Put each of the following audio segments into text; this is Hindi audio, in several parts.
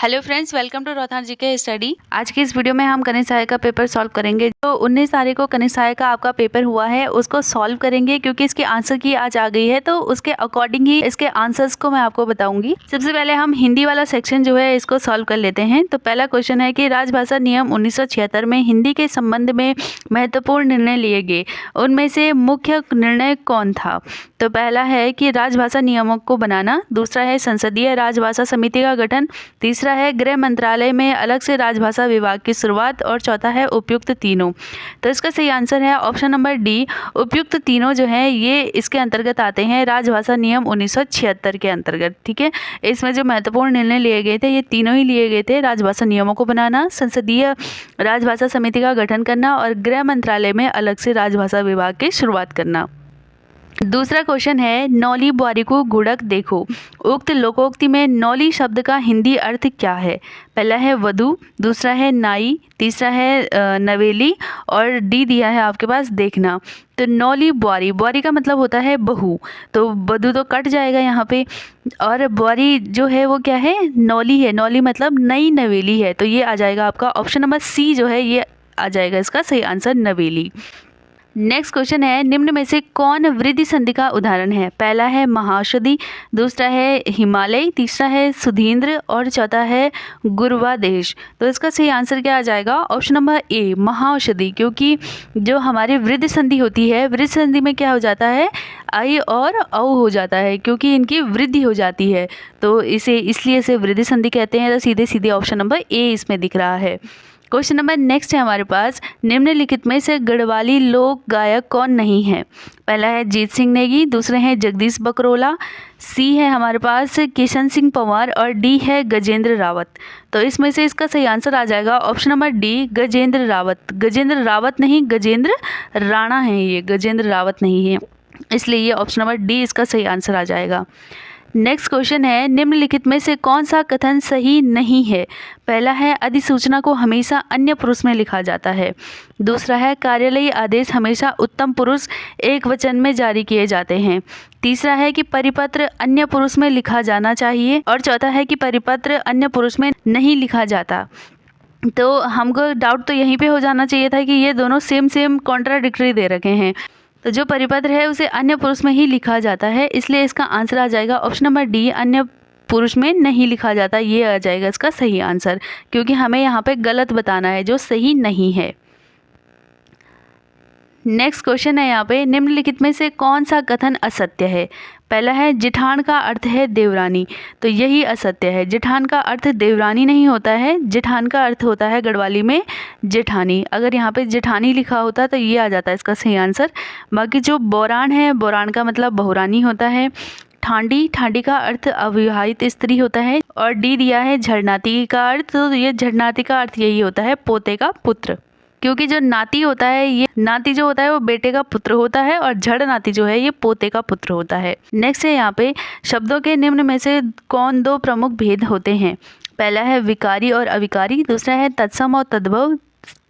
हेलो फ्रेंड्स, वेलकम टू रोहतान जी के स्टडी। आज की इस वीडियो में हम कनिष्ठ सहायक का पेपर सॉल्व करेंगे। जो 19 तारीख को कनिष्ठ सहायक का आपका पेपर हुआ है उसको सॉल्व करेंगे, क्योंकि इसके आंसर की आज आ गई है तो उसके अकॉर्डिंग ही इसके आंसर्स को मैं आपको बताऊंगी। सबसे पहले हम हिंदी वाला सेक्शन जो है इसको सॉल्व कर लेते हैं। तो पहला क्वेश्चन है कि राजभाषा नियम 1976 में हिंदी के संबंध में महत्वपूर्ण निर्णय लिए गए, उनमें से मुख्य निर्णय कौन था? तो पहला है कि राजभाषा नियमों को बनाना, दूसरा है संसदीय राजभाषा समिति का गठन, तीसरा है गृह मंत्रालय में अलग से राजभाषा विभाग की शुरुआत और चौथा है उपयुक्त तीनों। तो इसका सही आंसर है ऑप्शन नंबर डी। उपयुक्त तीनों जो है ये इसके अंतर्गत आते हैं, राजभाषा नियम 1976 के अंतर्गत। ठीक है, इसमें जो महत्वपूर्ण निर्णय लिए गए थे ये तीनों ही लिए गए थे, राजभाषा नियमों को बनाना, संसदीय राजभाषा समिति का गठन करना और गृह मंत्रालय में अलग से राजभाषा विभाग की शुरुआत करना। दूसरा क्वेश्चन है, नौली बुआरी को घुड़क देखो। उक्त लोकोक्ति में नौली शब्द का हिंदी अर्थ क्या है? पहला है वधू, दूसरा है नाई, तीसरा है नवेली और डी दिया है आपके पास देखना। तो नौली बुआरी, बुआरी का मतलब होता है बहू, तो वधू तो कट जाएगा यहाँ पे, और बुआरी जो है वो क्या है? नौली है। नौली मतलब नई नवेली है, तो ये आ जाएगा आपका ऑप्शन नंबर सी जो है ये आ जाएगा इसका सही आंसर, नवेली। नेक्स्ट क्वेश्चन है, निम्न में से कौन वृद्धि संधि का उदाहरण है? पहला है महाऔषधि, दूसरा है हिमालय, तीसरा है सुधींद्र और चौथा है गुरुवादेश। तो इसका सही आंसर क्या आ जाएगा? ऑप्शन नंबर ए, महाऔषधि, क्योंकि जो हमारी वृद्धि संधि होती है, वृद्धि संधि में क्या हो जाता है? आई और औ हो जाता है, क्योंकि इनकी वृद्धि हो जाती है, तो इसलिए इसे वृद्धि संधि कहते हैं। तो सीधे सीधे ऑप्शन नंबर ए इसमें दिख रहा है। क्वेश्चन नंबर नेक्स्ट है हमारे पास, निम्नलिखित में से गढ़वाली लोक गायक कौन नहीं है? पहला है जीत सिंह नेगी, दूसरे हैं जगदीश बकरोला, सी है हमारे पास किशन सिंह पंवार और डी है गजेंद्र रावत। तो इसमें से इसका सही आंसर आ जाएगा option number D, Gajendra Rawat. Gajendra Rawat नहीं, गजेंद्र राणा है ये, गजेंद्र रावत नहीं है, इसलिए ये ऑप्शन नंबर डी इसका सही आंसर आ जाएगा। नेक्स्ट क्वेश्चन है, निम्नलिखित में से कौन सा कथन सही नहीं है? पहला है अधिसूचना को हमेशा अन्य पुरुष में लिखा जाता है, दूसरा है कार्यालयीय आदेश हमेशा उत्तम पुरुष एक वचन में जारी किए जाते हैं, तीसरा है कि परिपत्र अन्य पुरुष में लिखा जाना चाहिए और चौथा है कि परिपत्र अन्य पुरुष में नहीं लिखा जाता। तो हमको डाउट तो यहीं पे हो जाना चाहिए था कि ये दोनों सेम कॉन्ट्राडिक्टरी दे रखे हैं, तो जो परिपत्र है उसे अन्य पुरुष में ही लिखा जाता है, इसलिए इसका आंसर आ जाएगा ऑप्शन नंबर डी, अन्य पुरुष में नहीं लिखा जाता, ये आ जाएगा इसका सही आंसर, क्योंकि हमें यहाँ पे गलत बताना है जो सही नहीं है। नेक्स्ट क्वेश्चन है यहाँ पे, निम्नलिखित में से कौन सा कथन असत्य है? पहला है जिठान का अर्थ है देवरानी, तो यही असत्य है। जिठान का अर्थ देवरानी नहीं होता है, जिठान का अर्थ होता है गढ़वाली में जेठानी। अगर यहाँ पे जेठानी लिखा होता तो ये आ जाता है इसका सही आंसर। बाकी जो बोरान है, बोरान का मतलब बहुरानी होता है। ठांडी, ठांडी का अर्थ अविवाहित स्त्री होता है और डी दिया है झरनाती का अर्थ, तो ये झरनाती का अर्थ यही होता है पोते का पुत्र, क्योंकि जो नाती होता है, ये नाती जो होता है वो बेटे का पुत्र होता है और जड़ नाती जो है ये पोते का पुत्र होता है। नेक्स्ट है यहाँ पे, शब्दों के निम्न में से कौन दो प्रमुख भेद होते हैं? पहला है विकारी और अविकारी, दूसरा है तत्सम और तद्भव,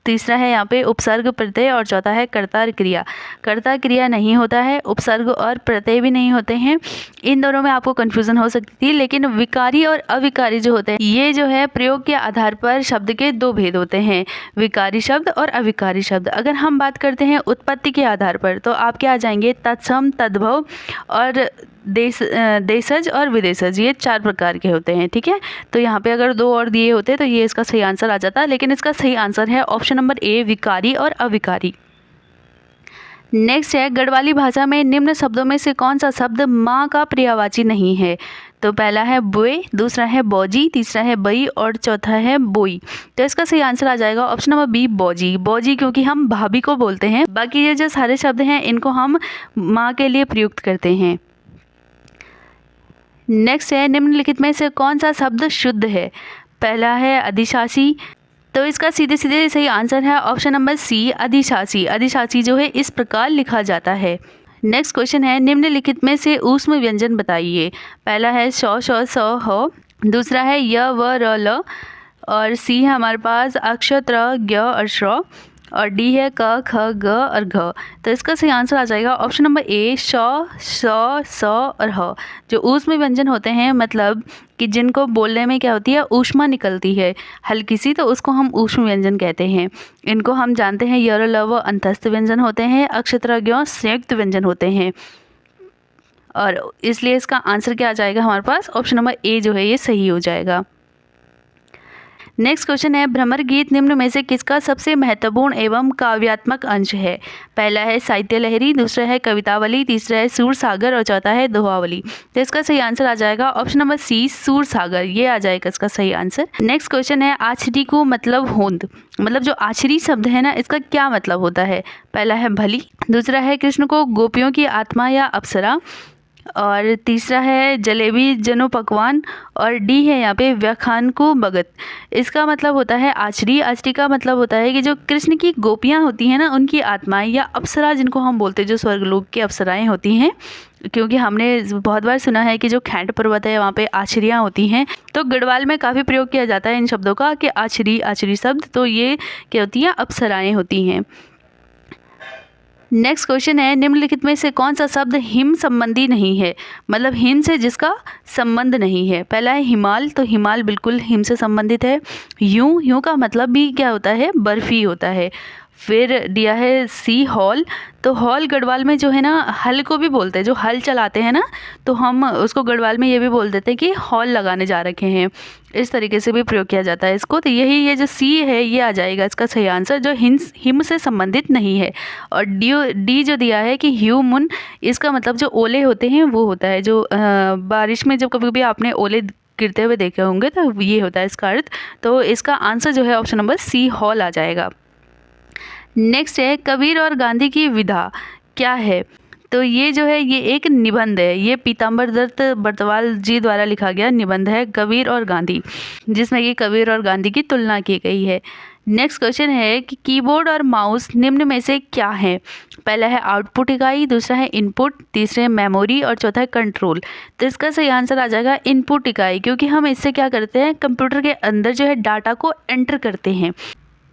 तीसरा है यहाँ पे उपसर्ग प्रत्यय और चौथा है कर्ता क्रिया। कर्ता क्रिया नहीं होता है, उपसर्ग और प्रत्यय भी नहीं होते हैं। इन दोनों में आपको कंफ्यूजन हो सकती थी, लेकिन विकारी और अविकारी जो होते हैं ये जो है प्रयोग के आधार पर शब्द के दो भेद होते हैं, विकारी शब्द और अविकारी शब्द। अगर हम बात करते हैं उत्पत्ति के आधार पर तो आप क्या आ जाएंगे, तत्सम, तद्भव और देशज और विदेशज, ये चार प्रकार के होते हैं। ठीक है, तो यहाँ पे अगर दो और दिए होते तो ये इसका सही आंसर आ जाता, लेकिन इसका सही आंसर है ऑप्शन नंबर ए, विकारी और अविकारी। नेक्स्ट है, गढ़वाली भाषा में निम्न शब्दों में से कौन सा शब्द माँ का पर्यायवाची नहीं है? तो पहला है बुए, दूसरा है बौजी, तीसरा है बई और चौथा है बोई। तो इसका सही आंसर आ जाएगा ऑप्शन नंबर बी, बौजी। बौजी क्योंकि हम भाभी को बोलते हैं, बाकी ये जो सारे शब्द हैं इनको हम माँ के लिए प्रयुक्त करते हैं। नेक्स्ट है, निम्नलिखित में से कौन सा शब्द शुद्ध है? पहला है अधिशासी, तो इसका सीधे सीधे सही आंसर है ऑप्शन नंबर सी, अधिशासी। अधिशासी जो है इस प्रकार लिखा जाता है। नेक्स्ट क्वेश्चन है, निम्नलिखित में से ऊष्म व्यंजन बताइए। पहला है शौ, शौ, सौ, हो, दूसरा है य, व, र, ल और सी है हमारे पास अक्ष, त्र, ज्ञ और श्र और डी है क ख ग और घ। तो इसका सही आंसर आ जाएगा ऑप्शन नंबर ए श स और ह। जो ऊष्म व्यंजन होते हैं मतलब कि जिनको बोलने में क्या होती है ऊष्मा निकलती है हल्की सी, तो उसको हम ऊष्म व्यंजन कहते हैं। इनको हम जानते हैं य लव अंतस्थ व्यंजन होते हैं, अक्षत्र ज्ञ संयुक्त व्यंजन होते हैं। और इसलिए इसका आंसर क्या आ जाएगा हमारे पास ऑप्शन नंबर ए जो है ये सही हो जाएगा। नेक्स्ट क्वेश्चन है भ्रमर गीत निम्न में से किसका सबसे महत्वपूर्ण एवं काव्यात्मक अंश है? पहला है साहित्य लहरी, दूसरा है कवितावली, तीसरा है सूर सागर और चौथा है दोहावली। तो इसका सही आंसर आ जाएगा ऑप्शन नंबर सी सूर सागर, ये आ जाएगा इसका सही आंसर। नेक्स्ट क्वेश्चन है आछरी को मतलब होंद, मतलब जो आछरी शब्द है ना इसका क्या मतलब होता है? पहला है भली, दूसरा है कृष्ण को गोपियों की आत्मा या अप्सरा, और तीसरा है जलेबी जनो पकवान, और डी है यहाँ पे व्याख्यान को भगत। इसका मतलब होता है आचरी। आचरी का मतलब होता है कि जो कृष्ण की गोपियाँ होती हैं ना उनकी आत्माएं या अप्सरा जिनको हम बोलते हैं, जो स्वर्गलोक की अप्सराएं होती हैं, क्योंकि हमने बहुत बार सुना है कि जो खैंड पर्वत है वहाँ पे आचरियाँ होती हैं। तो गढ़वाल में काफ़ी प्रयोग किया जाता है इन शब्दों का कि आचरी आचरी शब्द, तो ये क्या होती हैं अप्सराएँ होती हैं। नेक्स्ट क्वेश्चन है निम्नलिखित में से कौन सा शब्द हिम संबंधी नहीं है, मतलब हिम से जिसका संबंध नहीं है? पहला है हिमाल, तो हिमाल बिल्कुल हिम से संबंधित है। यूं का मतलब भी क्या होता है बर्फी होता है। फिर दिया है सी हॉल, तो हॉल गढ़वाल में जो है ना हल को भी बोलते हैं, जो हल चलाते हैं ना तो हम उसको गढ़वाल में ये भी बोल देते हैं कि हॉल लगाने जा रखे हैं, इस तरीके से भी प्रयोग किया जाता है इसको। तो यही ये जो सी है ये आ जाएगा इसका सही आंसर, जो हिम से संबंधित नहीं है। और डी जो दिया है कि ह्यू मुन, इसका मतलब जो ओले होते हैं वो होता है, जो बारिश में जब कभी कभी आपने ओले गिरते हुए देखे होंगे तो ये होता है इसका अर्थ। तो इसका आंसर जो है ऑप्शन नंबर सी हॉल आ जाएगा। नेक्स्ट है कबीर और गांधी की विधा क्या है? तो ये जो है ये एक निबंध है, ये पीताम्बर दत्त बर्तवाल जी द्वारा लिखा गया निबंध है कबीर और गांधी, जिसमें कि कबीर और गांधी की तुलना की गई है। नेक्स्ट क्वेश्चन है कि कीबोर्ड और माउस निम्न में से क्या है? पहला है आउटपुट इकाई, दूसरा है इनपुट, तीसरा है मेमोरी और चौथा है कंट्रोल। तो इसका सही आंसर आ जाएगा इनपुट इकाई, क्योंकि हम इससे क्या करते हैं कंप्यूटर के अंदर जो है डाटा को एंटर करते हैं।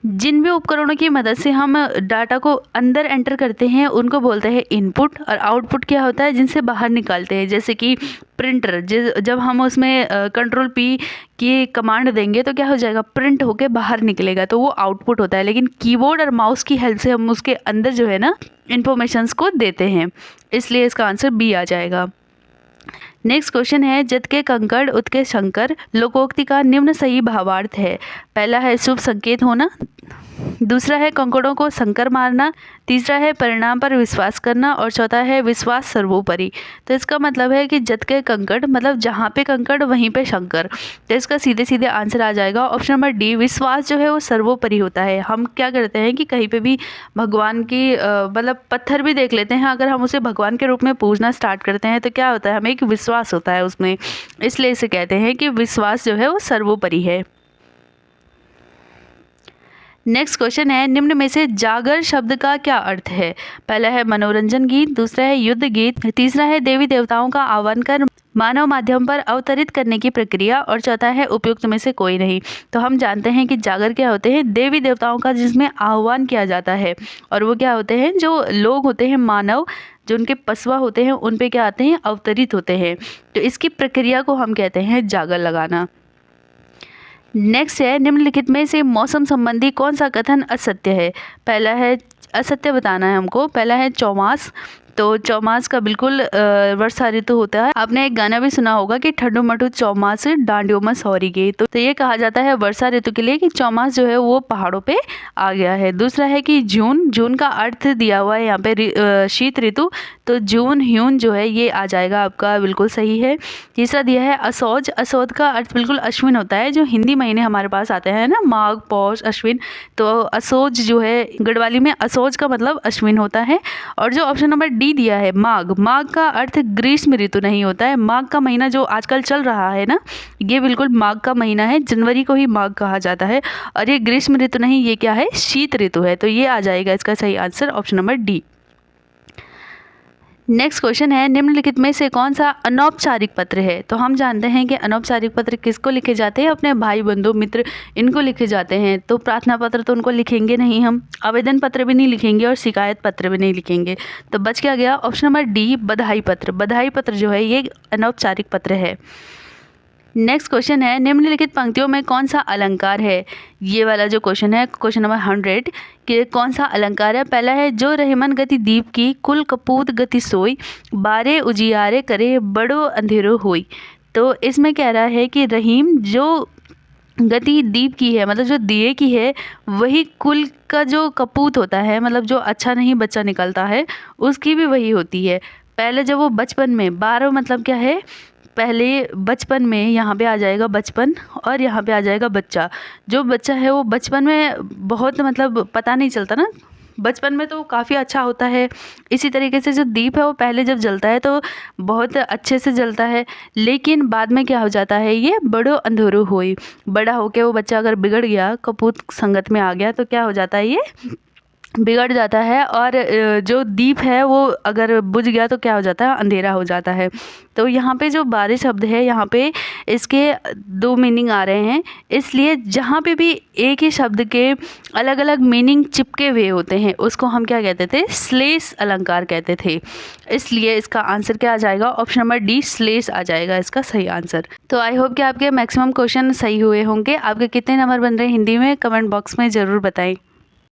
जिन भी उपकरणों की मदद से हम डाटा को अंदर एंटर करते हैं उनको बोलते हैं इनपुट, और आउटपुट क्या होता है जिनसे बाहर निकालते हैं। जैसे कि प्रिंटर, जब हम उसमें कंट्रोल पी की कमांड देंगे तो क्या हो जाएगा प्रिंट होके बाहर निकलेगा, तो वो आउटपुट होता है। लेकिन कीबोर्ड और माउस की हेल्प से हम उसके अंदर जो है ना इन्फॉर्मेशंस को देते हैं, इसलिए इसका आंसर बी आ जाएगा। नेक्स्ट क्वेश्चन है जत के कंकड़ उत के शंकर लोकोक्ति का निम्न सही भावार्थ है? पहला है शुभ संकेत होना, दूसरा है कंकड़ों को शंकर मारना, तीसरा है परिणाम पर विश्वास करना और चौथा है विश्वास सर्वोपरि। तो इसका मतलब है कि जत के कंकड़ मतलब जहाँ पे कंकड़ वहीं पे शंकर। तो इसका सीधे सीधे आंसर आ जाएगा ऑप्शन नंबर डी, विश्वास जो है वो सर्वोपरि होता है। हम क्या करते हैं कि कहीं पे भी भगवान की मतलब पत्थर भी देख लेते हैं, अगर हम उसे भगवान के रूप में पूजना स्टार्ट करते हैं तो क्या होता है हमें एक विश्वास होता है उसमें, इसलिए इसे कहते हैं कि विश्वास जो है वो सर्वोपरि है। नेक्स्ट क्वेश्चन है निम्न में से जागर शब्द का क्या अर्थ है? पहला है मनोरंजन गीत, दूसरा है युद्ध गीत, तीसरा है देवी देवताओं का आह्वान कर मानव माध्यम पर अवतरित करने की प्रक्रिया और चौथा है उपयुक्त में से कोई नहीं। तो हम जानते हैं कि जागर क्या होते हैं देवी देवताओं का जिसमें आह्वान किया जाता है, और वो क्या होते हैं जो लोग होते हैं मानव जो उनके पसवा होते हैं उन पे क्या आते हैं अवतरित होते हैं। तो इसकी प्रक्रिया को हम कहते हैं जागर लगाना। नेक्स्ट है निम्नलिखित में से मौसम संबंधी कौन सा कथन असत्य है? पहला है असत्य बताना है हमको। पहला है चौमास, तो चौमास का बिल्कुल वर्षा ऋतु होता है। आपने एक गाना भी सुना होगा कि ठंडू मठू चौमास डांडियों में सौरी गई, तो ये कहा जाता है वर्षा ऋतु के लिए कि चौमास जो है वो पहाड़ों पे आ गया है। दूसरा है कि जून, जून का अर्थ दिया हुआ है यहाँ पे शीत ऋतु, तो जून ह्यून जो है ये आ जाएगा आपका बिल्कुल सही है। तीसरा दिया है असौज, असौज का अर्थ बिल्कुल अश्विन होता है, जो हिंदी महीने हमारे पास आते हैं ना माघ पौष अश्विन, तो असौज जो है गढ़वाली में असौज का मतलब अश्विन होता है। और जो ऑप्शन नंबर डी दिया है माघ, माघ का अर्थ ग्रीष्म ऋतु नहीं होता है। माघ का महीना जो आजकल चल रहा है ना ये बिल्कुल माघ का महीना है, जनवरी को ही माघ कहा जाता है, और ये ग्रीष्म ऋतु नहीं, ये क्या है शीत ऋतु है। तो ये आ जाएगा इसका सही answer option number D. Next question है, निम्नलिखित में से कौन सा अनौपचारिक पत्र है? तो हम जानते हैं कि अनौपचारिक पत्र किसको लिखे जाते हैं? अपने भाई बंधु मित्र इनको लिखे जाते हैं। तो प्रार्थना पत्र तो उनको लिखेंगे नहीं, हम आवेदन पत्र भी नहीं लिखेंगे और शिकायत पत्र भी नहीं लिखेंगे। तो बच क्या गया? ऑप्शन नंबर डी, बधाई पत्र। बधाई पत्र जो है ये अनौपचारिक पत्र है। नेक्स्ट क्वेश्चन है, निम्नलिखित पंक्तियों में कौन सा अलंकार है? ये वाला जो क्वेश्चन है, क्वेश्चन नंबर 100 कि कौन सा अलंकार है? पहला है, जो रहीमन गति दीप की, कुल कपूत गति सोई, बारे उजियारे करे, बड़ो अंधेरो होई। तो इसमें कह रहा है कि रहीम जो गति दीप की है, मतलब जो दिए की है, वही कुल का जो कपूत होता है, मतलब जो अच्छा नहीं बच्चा निकलता है, उसकी भी वही होती है। पहले जब वो बचपन में, 12 मतलब क्या है, पहले बचपन में यहाँ पे आ जाएगा बचपन और यहाँ पे आ जाएगा बच्चा। जो बच्चा है वो बचपन में बहुत मतलब पता नहीं चलता ना, बचपन में तो काफ़ी अच्छा होता है। इसी तरीके से जो दीप है वो पहले जब जलता है तो बहुत अच्छे से जलता है, लेकिन बाद में क्या हो जाता है, ये बड़ो अंधेरो होई। बड़ा होके वो बच्चा अगर बिगड़ गया, कपूत संगत में आ गया, तो क्या हो जाता है, ये बिगड़ जाता है। और जो दीप है वो अगर बुझ गया तो क्या हो जाता है, अंधेरा हो जाता है। तो यहाँ पे जो बारे शब्द है, यहाँ पे इसके 2 मीनिंग आ रहे हैं। इसलिए जहाँ पे भी एक ही शब्द के अलग अलग मीनिंग चिपके हुए होते हैं उसको हम क्या कहते थे, श्लेष अलंकार कहते थे। इसलिए इसका आंसर क्या आ जाएगा? ऑप्शन नंबर डी, श्लेष आ जाएगा इसका सही आंसर। तो आई होप कि आपके मैक्सिमम क्वेश्चन सही हुए होंगे। आपके कितने नंबर बन रहे हैं हिंदी में, कमेंट बॉक्स में ज़रूर बताएं।